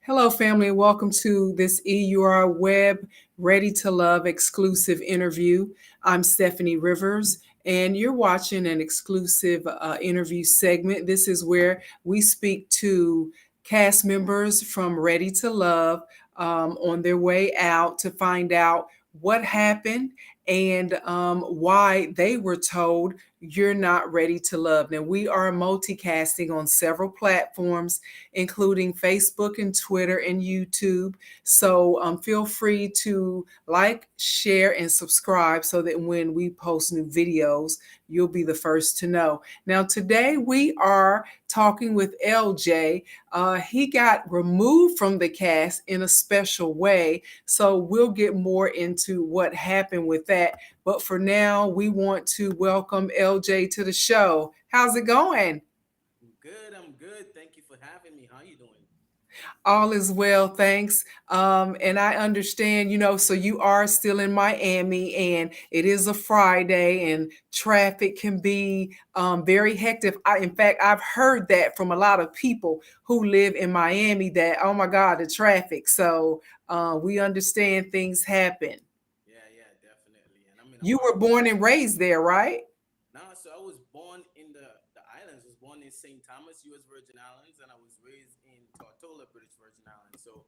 Hello, family, and welcome to this EUR Web Ready to Love exclusive interview. I'm Steffanie Rivers, and you're watching an exclusive interview segment. This is where we speak to cast members from Ready to Love on their way out to find out what happened and why they were told you're not ready to love. Now, we are multicasting on several platforms including Facebook and Twitter and YouTube. So feel free to like, share, and subscribe so that when we post new videos, you'll be the first to know. Now, today we are talking with LJ. He got removed from the cast in a special way. So we'll get more into what happened with that. But for now, we want to welcome LJ to the show. How's it going? I'm good. Thank you for having me. How you doing? All is well, thanks. And I understand, so you are still in Miami and it is a Friday and traffic can be very hectic. In fact, I've heard that from a lot of people who live in Miami that, oh my God, the traffic. So we understand things happen. Yeah, definitely. And I'm in You were born apartments. and raised there, right? Now, so I was born in the islands. I was born in St. Thomas, U.S. Virgin Islands, and I was raised in Tortola, British Virgin Islands. So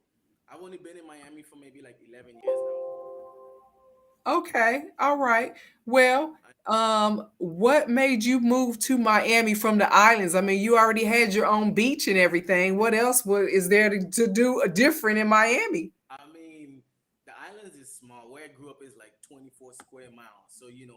I've only been in Miami for maybe like 11 years now. Okay, all right. Well, what made you move to Miami from the islands? I mean, you already had your own beach and everything. What else is there to do a different in Miami? I mean, the islands is small. Where I grew up is like 24 square miles. So, you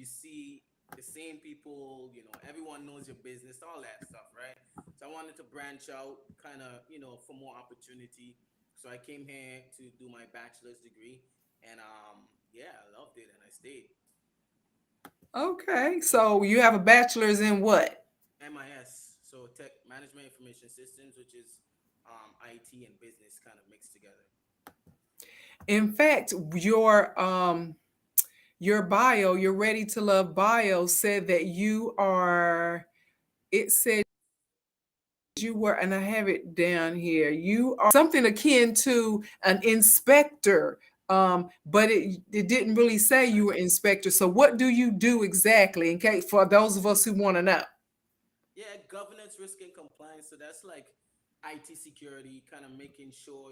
see the same people, everyone knows your business, all that stuff, right? So I wanted to branch out kind of, for more opportunity. So I came here to do my bachelor's degree and yeah, I loved it and I stayed. Okay, so you have a bachelor's in what? MIS, so Tech Management Information Systems, which is IT and business kind of mixed together. In fact, your bio, your Ready to Love bio said that you are. It said you were, and I have it down here. You are something akin to an inspector, but it didn't really say you were inspector. So what do you do exactly? In case for those of us who want to know. Yeah, governance, risk, and compliance. So that's like IT security, kind of making sure,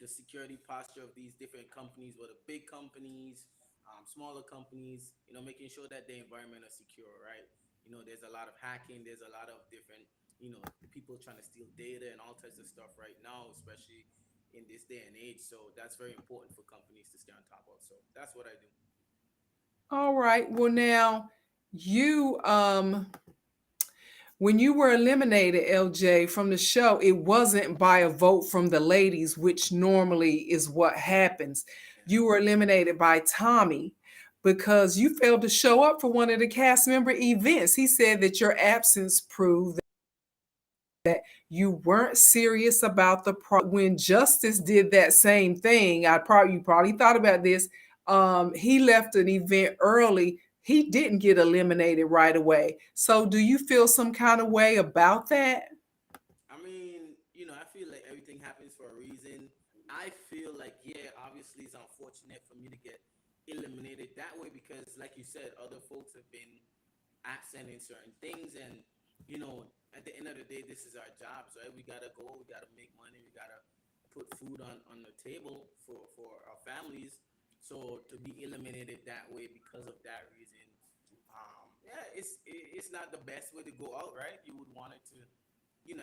the security posture of these different companies, whether big companies, smaller companies, making sure that the environment is secure, right? There's a lot of hacking, there's a lot of different, people trying to steal data and all types of stuff right now, especially in this day and age. So that's very important for companies to stay on top of. So that's what I do. All right. Well, now you when you were eliminated, LJ, from the show, it wasn't by a vote from the ladies, which normally is what happens. Yeah. You were eliminated by Tommy because you failed to show up for one of the cast member events. He said that your absence proved that you weren't serious about the when Justice did that same thing. You probably thought about this. He left an event early. He didn't get eliminated right away. So do you feel some kind of way about that? I mean, I feel like everything happens for a reason. I feel like, yeah, obviously it's unfortunate for me to get eliminated that way because, like you said, other folks have been absent in certain things. And, at the end of the day, this is our jobs, right? We got to go, we got to make money, we got to put food on the table for our families. So to be eliminated that way because of that reason, yeah, it's not the best way to go out, right? You would want it to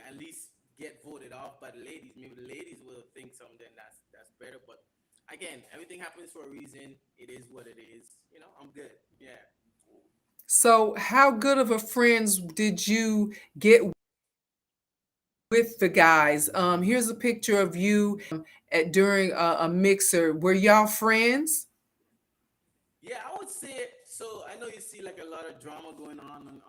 at least get voted off by the ladies. Maybe the ladies will think something that's better. But again, everything happens for a reason. It is what it is. I'm good. Yeah. So how good of a friends did you get with the guys? Here's a picture of you during a mixer. Were y'all friends? Yeah, I would say so. I know you see like a lot of drama going on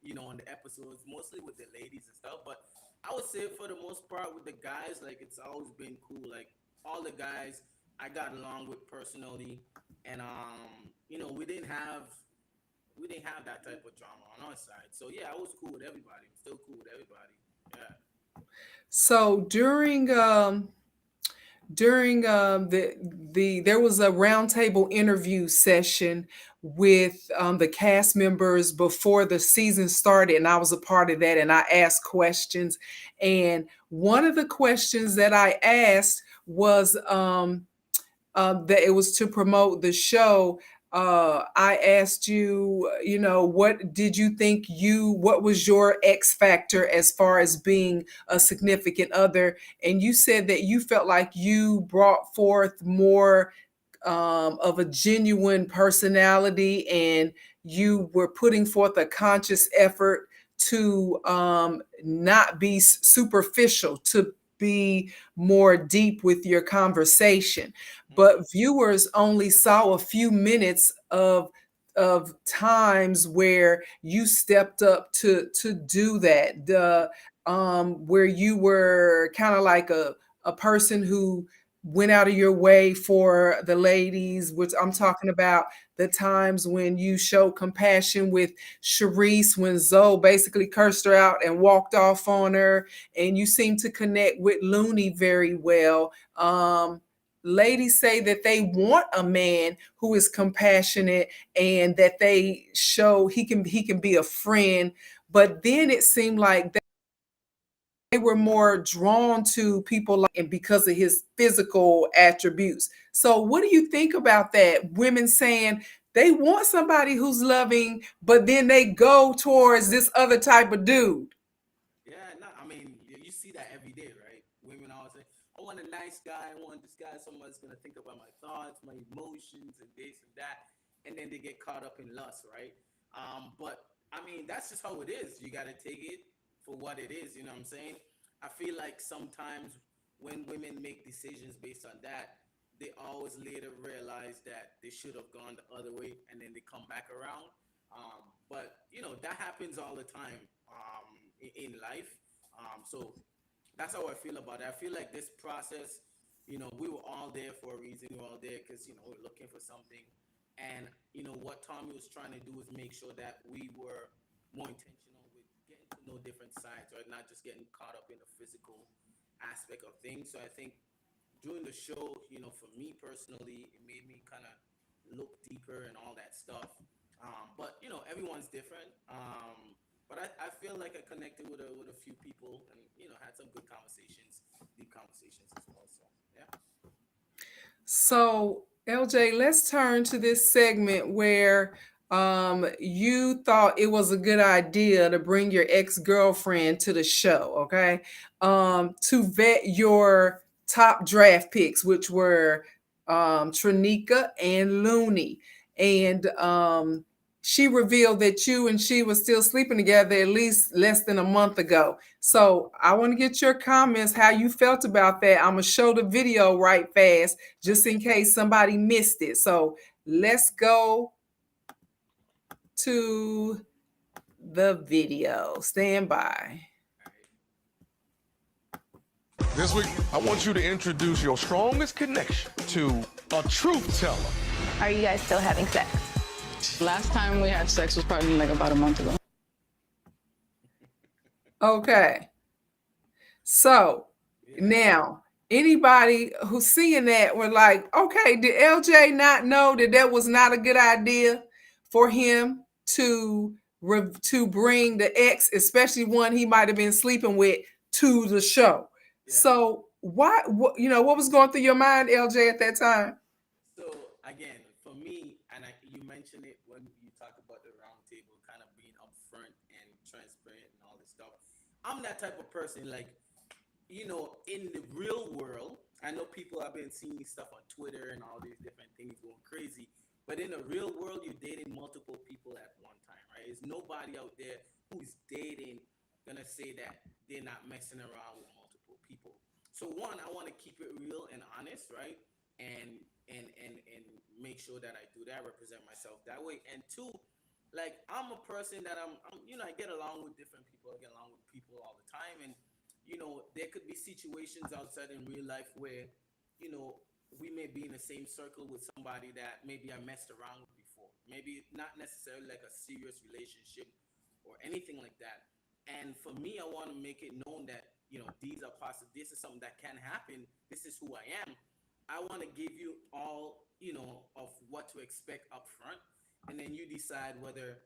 the episodes, mostly with the ladies and stuff. But I would say for the most part with the guys, like it's always been cool. Like all the guys I got along with personally, and we didn't have that type of drama on our side. So yeah, I was cool with everybody. I'm still cool with everybody. Yeah. So during there was a roundtable interview session with the cast members before the season started, and I was a part of that, and I asked questions. And one of the questions that I asked was that it was to promote the show. I asked you, what did you think what was your X factor as far as being a significant other? And you said that you felt like you brought forth more of a genuine personality, and you were putting forth a conscious effort to not be superficial, to be more deep with your conversation. Mm-hmm. But viewers only saw a few minutes of times where you stepped up to do that. The Where you were kind of like a person who went out of your way for the ladies, which I'm talking about the times when you showed compassion with Sharice when Zoe basically cursed her out and walked off on her, and you seem to connect with Looney very well. Ladies say that they want a man who is compassionate and that they show he can be a friend, but then it seemed like they were more drawn to people like and because of his physical attributes. So what do you think about that? Women saying they want somebody who's loving, but then they go towards this other type of dude. Yeah, no, I mean, you see that every day, right? Women always say, I want a nice guy, I want this guy, someone's gonna think about my thoughts, my emotions, and this and that. And then they get caught up in lust, right? But I mean, that's just how it is. You gotta take it for what it is, you know what I'm saying? I feel like sometimes when women make decisions based on that, they always later realize that they should have gone the other way and then they come back around. But that happens all the time in life. So that's how I feel about it. I feel like this process, we were all there for a reason. We were all there because we're looking for something, and what Tommy was trying to do is make sure that we were more intentional with getting to know different sides, right? Not just getting caught up in the physical aspect of things. So I think during the show, for me personally, it made me kind of look deeper and all that stuff. But everyone's different. But I feel like I connected with a few people and had some good conversations, deep conversations as well. So yeah. So, LJ, let's turn to this segment where you thought it was a good idea to bring your ex-girlfriend to the show, okay? To vet your top draft picks, which were Trinica and Looney. And she revealed that you and she were still sleeping together at least less than a month ago. So I want to get your comments, how you felt about that. I'm going to show the video right fast just in case somebody missed it. So let's go to the video. Stand by. All right. This week, I want you to introduce your strongest connection to a truth teller. Are you guys still having sex? Last time we had sex was probably like about a month ago. Okay. So now, anybody who's seeing that were like, okay, did LJ not know that that was not a good idea for him to bring the ex, especially one he might have been sleeping with, to the show? Yeah. So what was going through your mind, LJ, at that time? So again, for me, and you mentioned it when you talk about the round table, kind of being upfront and transparent and all this stuff. I'm that type of person. Like, in the real world, I know people have been seeing stuff on Twitter and all these different things going crazy. But in the real world, you're dating multiple people at one time, right? There's nobody out there who's dating gonna say that they're not messing around with multiple people. So one, I want to keep it real and honest, right? And make sure that I do that, represent myself that way. And two, like I'm a person that I'm I get along with different people. I get along with people all the time, and there could be situations outside in real life where you know we may be in the same circle with somebody that maybe I messed around with before. Maybe not necessarily like a serious relationship or anything like that. And for me, I want to make it known that these are possible. This is something that can happen. This is who I am. I want to give you all, of what to expect up front, and then you decide whether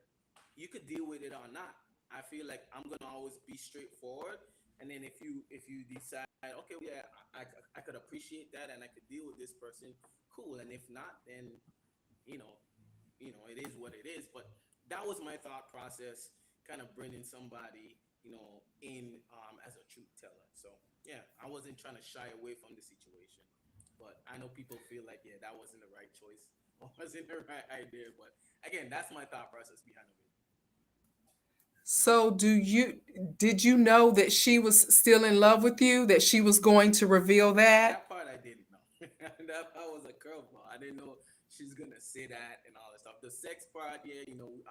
you could deal with it or not. I feel like I'm gonna always be straightforward, and then if you decide, okay, well, yeah, I could appreciate that and I could deal with this person, cool. And if not, then you know, it is what it is. But that was my thought process, kind of bringing somebody, in as a truth teller. So yeah, I wasn't trying to shy away from the situation, but I know people feel like, yeah, that wasn't the right choice or wasn't the right idea. But again, that's my thought process behind it. So did you know that she was still in love with you, that she was going to reveal that? That part I didn't know. That was a curveball. I didn't know she's gonna say that and all that stuff. The sex part, yeah,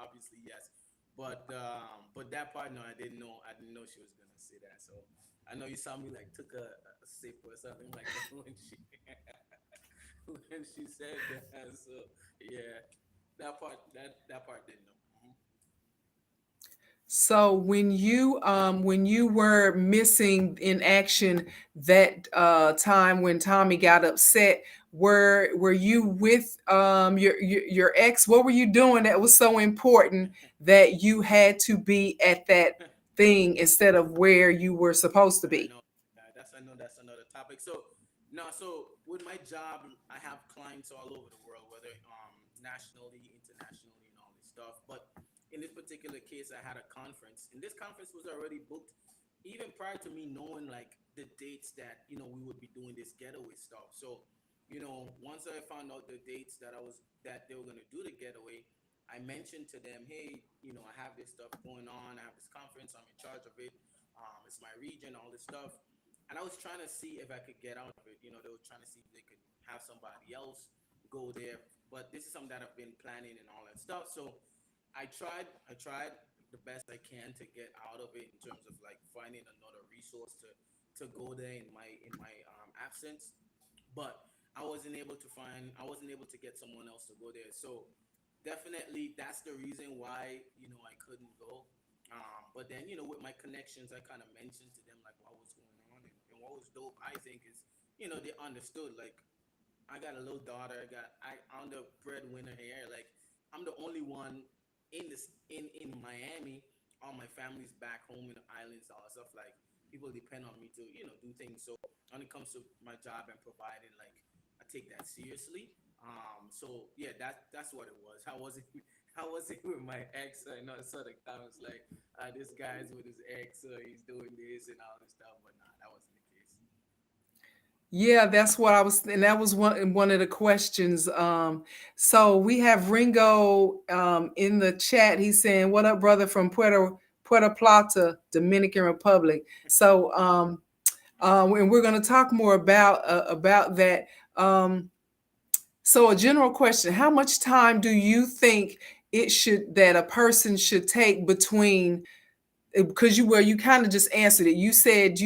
obviously yes, but that part, no, I didn't know. I didn't know she was gonna say that. So I know you saw me like took a sip or something like that when she when she said that. So yeah, that part didn't know. Mhm. So when you were missing in action that time when Tommy got upset, were you with your ex? What were you doing that was so important that you had to be at that thing instead of where you were supposed to I be? know I know that's another topic. So no, so with my job, I have clients all over the world, whether nationally, internationally, and all this stuff. But in this particular case, I had a conference, and this conference was already booked even prior to me knowing like the dates that we would be doing this getaway stuff. So once I found out the dates that they were gonna do the getaway, I mentioned to them, hey, I have this stuff going on. I have this conference. I'm in charge of it. It's my region, all this stuff. And I was trying to see if I could get out of it. They were trying to see if they could have somebody else go there. But this is something that I've been planning and all that stuff. So I tried the best I can to get out of it in terms of like finding another resource to go there in my absence. But I wasn't able to get someone else to go there. So definitely that's the reason why I couldn't go. But then with my connections, I kind of mentioned to them like what was going on, and what was dope, I think, is they understood. Like, I got a little daughter. I'm the breadwinner here. Like, I'm the only one in Miami. All my family's back home in the islands, all that stuff. Like, people depend on me to do things. So when it comes to my job and providing, like, I take that seriously. So yeah, that's what it was. How was it? How was it with my ex? I know I saw the comments like, this guy's with his ex, he's doing this and all this stuff. But nah, that wasn't the case. Yeah, that's what I was, and that was one of the questions. So we have Ringo in the chat. He's saying, "What up, brother from Puerto Plata, Dominican Republic." So, and we're going to talk more about that. So, a general question: how much time do you think that a person should take between, because you kind of just answered it. You said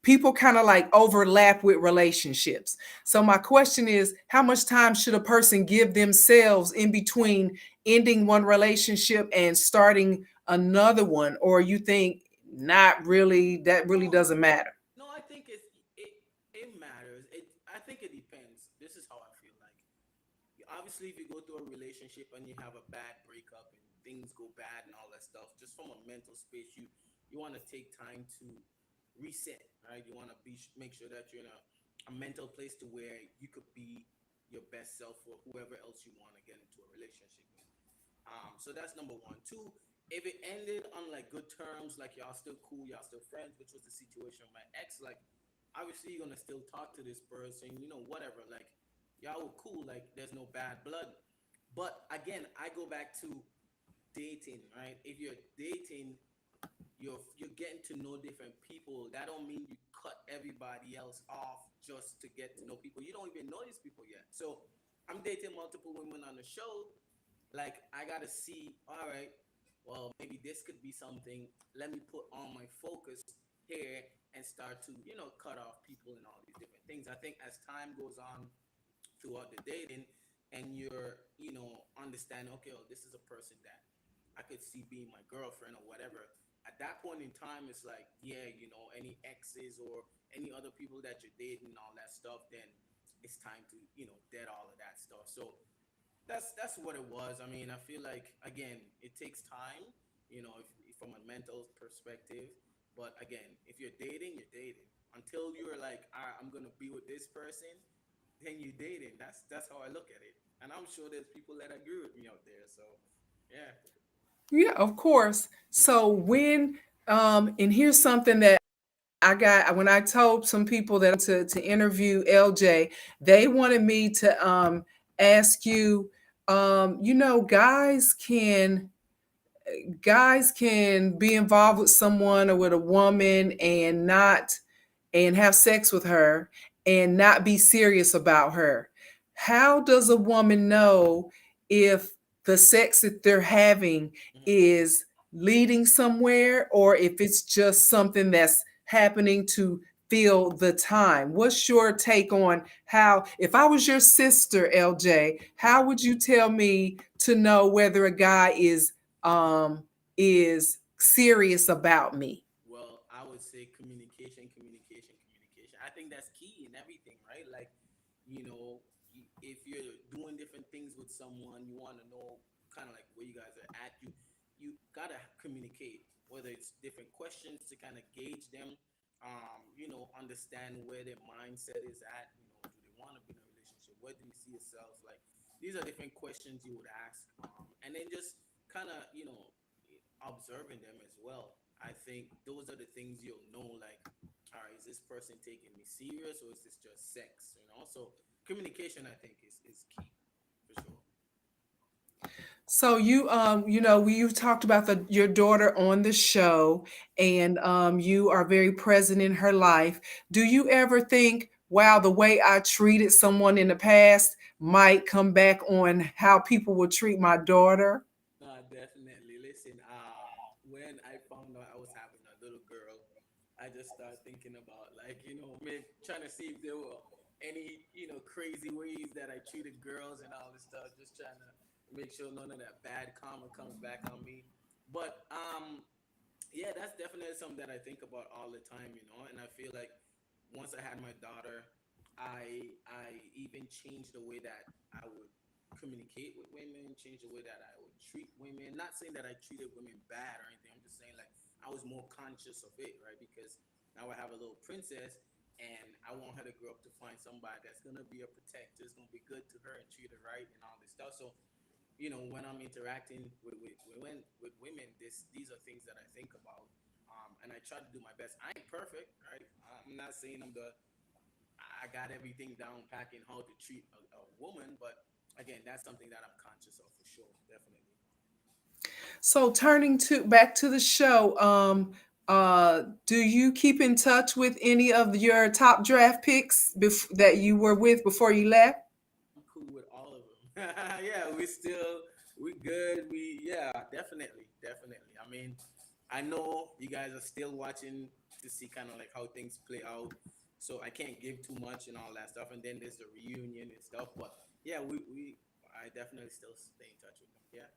people kind of like overlap with relationships. So my question is, how much time should a person give themselves in between ending one relationship and starting another one? Or you think not really, that really No, doesn't matter? no, I think it matters. I think it depends. This is how I feel like. Obviously, if you go through a relationship and you have a bad breakup and things go bad and all that stuff, just from a mental space, you want to take time to reset, right? You want to make sure that you're in a mental place to where you could be your best self for whoever else you want to get into a relationship with. So that's number one. Two, if it ended on like good terms, like y'all still cool, y'all still friends, which was the situation with my ex, like obviously you're gonna still talk to this person, whatever. Like, y'all were cool, like there's no bad blood. But again, I go back to dating, right? If you're dating, you're getting to know different people. That don't mean you cut everybody else off just to get to know people. You don't even know these people yet. So I'm dating multiple women on the show. Like, I gotta see, all right, well, maybe this could be something. Let me put all my focus here and start to cut off people and all these different things. I think as time goes on throughout the dating, and you're understanding, okay, oh, this is a person that I could see being my girlfriend or whatever, at that point in time, it's like, yeah, any exes or any other people that you're dating and all that stuff, then it's time to, dead all of that stuff. So that's what it was. I mean, I feel like, again, it takes time, if from a mental perspective. But again, if you're dating, you're dating. Until you're like, all right, I'm gonna be with this person, then you're dating. That's how I look at it. And I'm sure there's people that agree with me out there. So yeah. Yeah, of course. So when and here's something that I got when I told some people that to interview LJ, they wanted me to ask you, guys can be involved with someone or with a woman and have sex with her and not be serious about her. How does a woman know if the sex that they're having Mhm. is leading somewhere or if it's just something that's happening to fill the time? What's your take on how, if I was your sister, LJ, how would you tell me to know whether a guy is serious about me? Well, I would say communication, communication, communication. I think that's key in everything, right? Like, if you're doing different things with someone, you want to know kind of like where you guys are at. You gotta communicate, whether it's different questions to kind of gauge them. Understand where their mindset is at. Do they want to be in a relationship? Where do you see yourself? Like, these are different questions you would ask, and then just kind of observing them as well. I think those are the things you'll know, like, all right, is this person taking me serious or is this just sex? So communication, I think, is key for sure. So you've talked about your daughter on the show, and you are very present in her life. Do you ever think, wow, the way I treated someone in the past might come back on how people will treat my daughter? Definitely. Listen, when I found out I was having a little girl, I just started thinking about, like, trying to see if there were any, crazy ways that I treated girls and all this stuff, just trying to make sure none of that bad karma comes back on me. But yeah, that's definitely something that I think about all the time, and I feel like once I had my daughter, I even changed the way that I would communicate with women, change the way that I would treat women. Not saying that I treated women bad or anything. I'm just saying, like, I was more conscious of it, right? Because now I have a little princess, and I want her to grow up to find somebody that's gonna be a protector, is gonna be good to her and treat her right and all this stuff. So when I'm interacting with women, these are things that I think about, and I try to do my best. I ain't perfect, right? I'm not saying I got everything down packing how to treat a woman, but again, that's something that I'm conscious of for sure, definitely. So turning to back to the show, do you keep in touch with any of your top draft picks that you were with before you left? I'm cool with all of them. Yeah, we good. Yeah, definitely, definitely. I mean, I know you guys are still watching to see kind of like how things play out, so I can't give too much and all that stuff. And then there's the reunion and stuff. But yeah, I definitely still stay in touch with them. Yeah.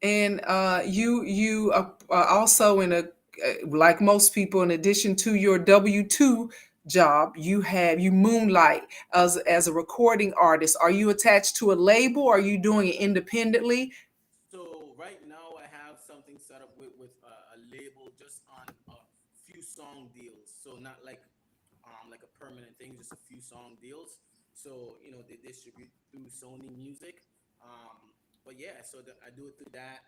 And you also in a like most people, in addition to your W-2 job, you moonlight as a recording artist. Are you attached to a label? Are you doing it independently? So right now I have something set up with a label just on a few song deals. So not like a permanent thing, just a few song deals. So they distribute through Sony Music. But yeah, so I do it through that.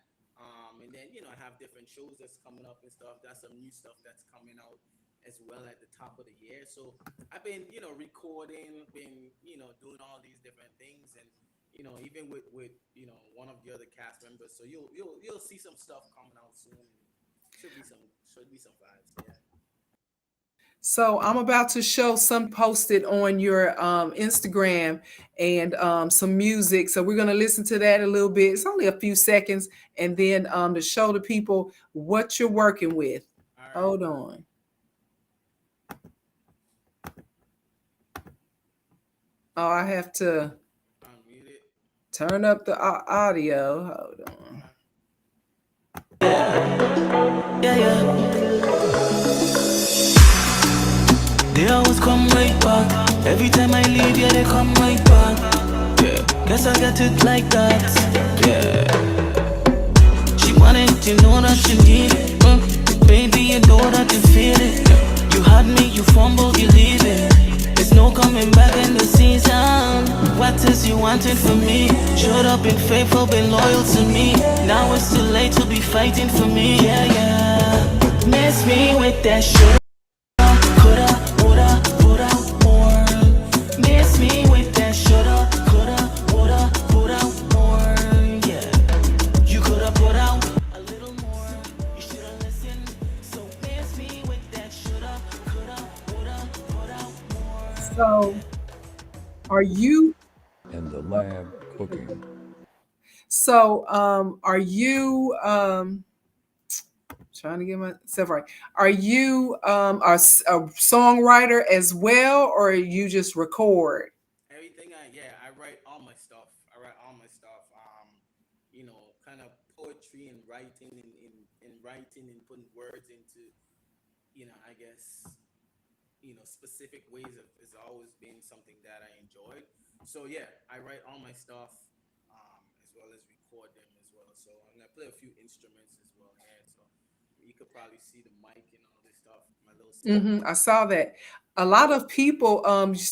And then I have different shows that's coming up and stuff. That's some new stuff that's coming out as well at the top of the year. So I've been recording, been doing all these different things, and even with one of the other cast members. So you'll see some stuff coming out soon, and should be some vibes. Yeah. So I'm about to show some posted on your Instagram and some music. So we're gonna listen to that a little bit. It's only a few seconds, and then to show the people what you're working with. All right. Hold on. Oh, I have to Unmute it. turn up the audio. Hold on. Okay. Every time I leave, yeah, they come right back. Yeah, guess I got it like that. Yeah, she wanted to know that you need it. Baby, you know that you feel it. You had me, you fumbled, you leave it. There's no coming back in the season. What is you wanting from me? Showed up, been faithful, been loyal to me. Now it's too late to be fighting for me. Yeah, yeah. Miss me with that shit. Coulda, woulda, woulda, more. Miss me with that shoulda, coulda, woulda, woulda, more. Yeah, you coulda put out a little more. You shoulda listened. So miss me with that shoulda, coulda, woulda, put out more. So, are you in the lab cooking. are you trying to get myself right. Are you a songwriter as well, or you just record? Everything I write all my stuff. I write all my stuff. Kind of poetry and writing and writing and putting words into, I guess, specific ways has always been something that I enjoyed. So yeah, I write all my stuff, as well as record them as well. So I'm gonna play a few instruments as well here. So you could probably see the mic and all this stuff, my little set. I saw that. A lot of people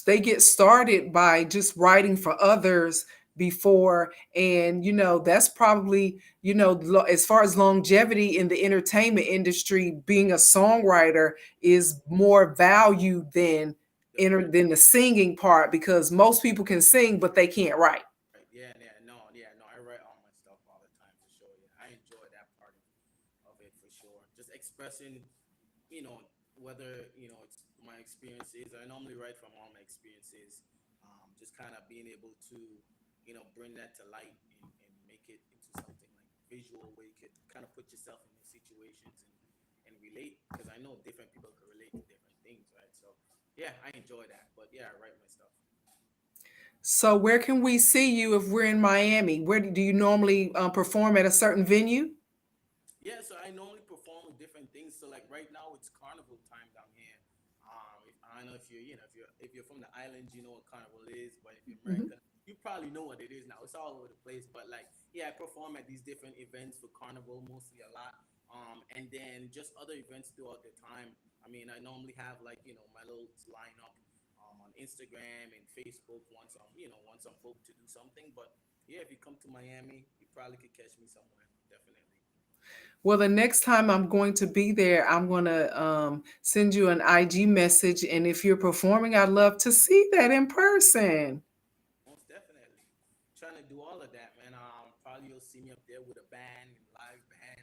they get started by just writing for others before, and that's probably, as far as longevity in the entertainment industry, being a songwriter is more valued than The written. than the singing part, because most people can sing but they can't write. Right. Yeah, no. I write all my stuff all the time for sure. Yeah, I enjoy that part of it for sure. Just expressing, you know, whether it's my experiences. I normally write from all my experiences. Just kind of being able to, bring that to light and make it into something like visual, where you could kind of put yourself in these situations and relate. Because I know different people can relate to different things, right? So yeah, I enjoy that. But yeah, I write my stuff. So where can we see you if we're in Miami? Where do you normally perform, at a certain venue? Yeah, so I normally perform with different things. So like right now it's carnival time down here. I don't know if if you're from the islands, you know what carnival is, but if you're American, you probably know what it is now. It's all over the place. But like, yeah, I perform at these different events for carnival mostly a lot. And then just other events throughout the time. I mean, I normally have like, my little lineup on Instagram and Facebook once I'm booked to do something. But yeah, if you come to Miami, you probably could catch me somewhere, definitely. Well, the next time I'm going to be there, I'm going to send you an IG message. And if you're performing, I'd love to see that in person. Most definitely. Trying to do all of that, man. Probably you'll see me up there with a band and live band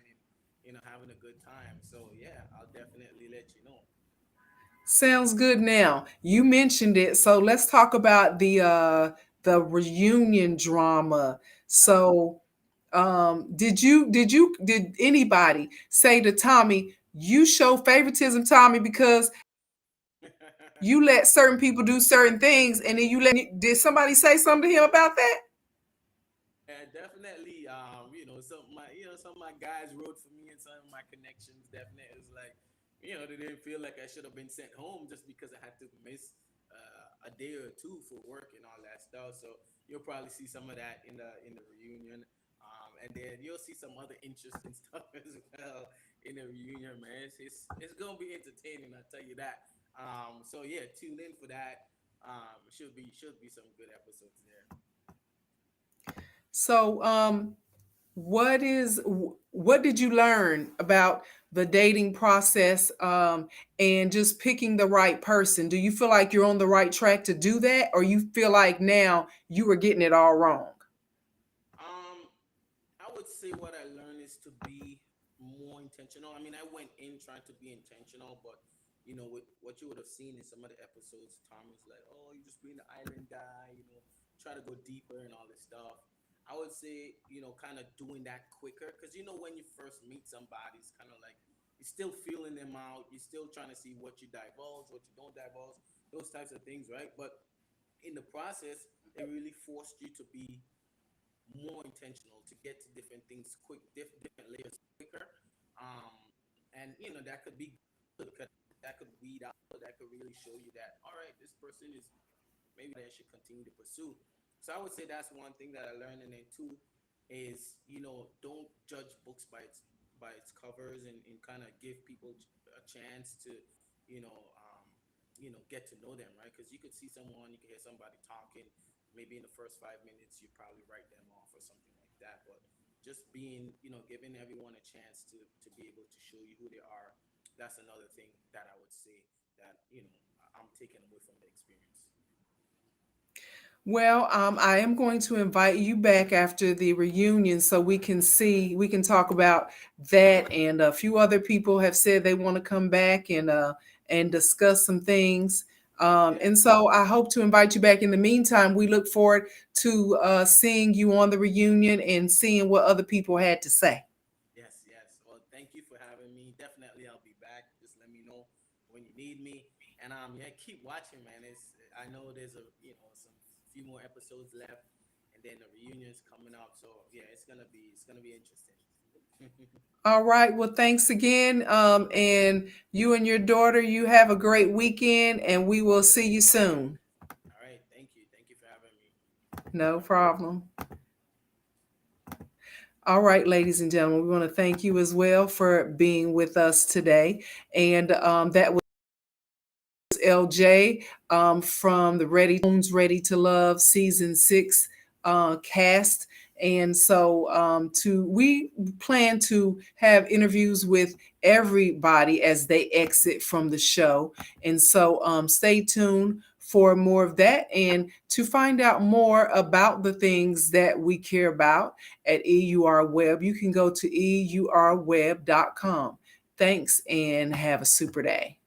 and having a good time. So yeah, I'll definitely let you know. Sounds good. Now, you mentioned it. So let's talk about the reunion drama. So did anybody say to Tommy, you show favoritism, Tommy, because you let certain people do certain things, and then did somebody say something to him about that? Yeah, definitely. Some of my guys wrote for me, and some of my connections definitely was like, they didn't feel like I should have been sent home just because I had to miss a day or two for work and all that stuff. So you'll probably see some of that in the reunion, and then you'll see some other interesting stuff as well in the reunion. Man, it's gonna be entertaining. I tell you that. So yeah, tune in for that. Should be some good episodes there. So what did you learn about the dating process, and just picking the right person? Do you feel like you're on the right track to do that, or you feel like now you were getting it all wrong? Um, I would say what I learned is to be more intentional. I mean, I went in trying to be intentional, but with what you would have seen in some of the episodes, Tom was like, "Oh, you're just being the island guy," try to go deeper and all this stuff. I would say, kind of doing that quicker, because when you first meet somebody, it's kind of like you're still feeling them out. You're still trying to see what you divulge, what you don't divulge, those types of things, right? But in the process, it really forced you to be more intentional, to get to different things different layers quicker. Um, and that could be good, 'cause that could weed out, or that could really show you that, all right, this person is maybe that I should continue to pursue. So I would say that's one thing that I learned. And then two is, don't judge books by its covers, and kind of give people a chance to, you know, um, get to know them, right? Because you could see someone, you could hear somebody talking, maybe in the first 5 minutes, you probably write them off or something like that. But just being, giving everyone a chance to be able to show you who they are, that's another thing that I would say that, I'm taking away from the experience. Well, I am going to invite you back after the reunion so we can talk about that. And a few other people have said they want to come back and discuss some things. And so I hope to invite you back. In the meantime, we look forward to seeing you on the reunion and seeing what other people had to say. Yes, yes. Well, thank you for having me. Definitely, I'll be back. Just let me know when you need me. And yeah, keep watching, man. I know there's some few more episodes left, and then the reunion's coming up. So yeah, it's gonna be interesting. All right. Well, thanks again. And you and your daughter, you have a great weekend, and we will see you soon. All right, thank you. Thank you for having me. No problem. All right, ladies and gentlemen, we want to thank you as well for being with us today. And that was LJ from the Ready to Love season 6 cast. And so we plan to have interviews with everybody as they exit from the show. And so stay tuned for more of that, and to find out more about the things that we care about at EUR Web, you can go to EURweb.com. Thanks and have a super day.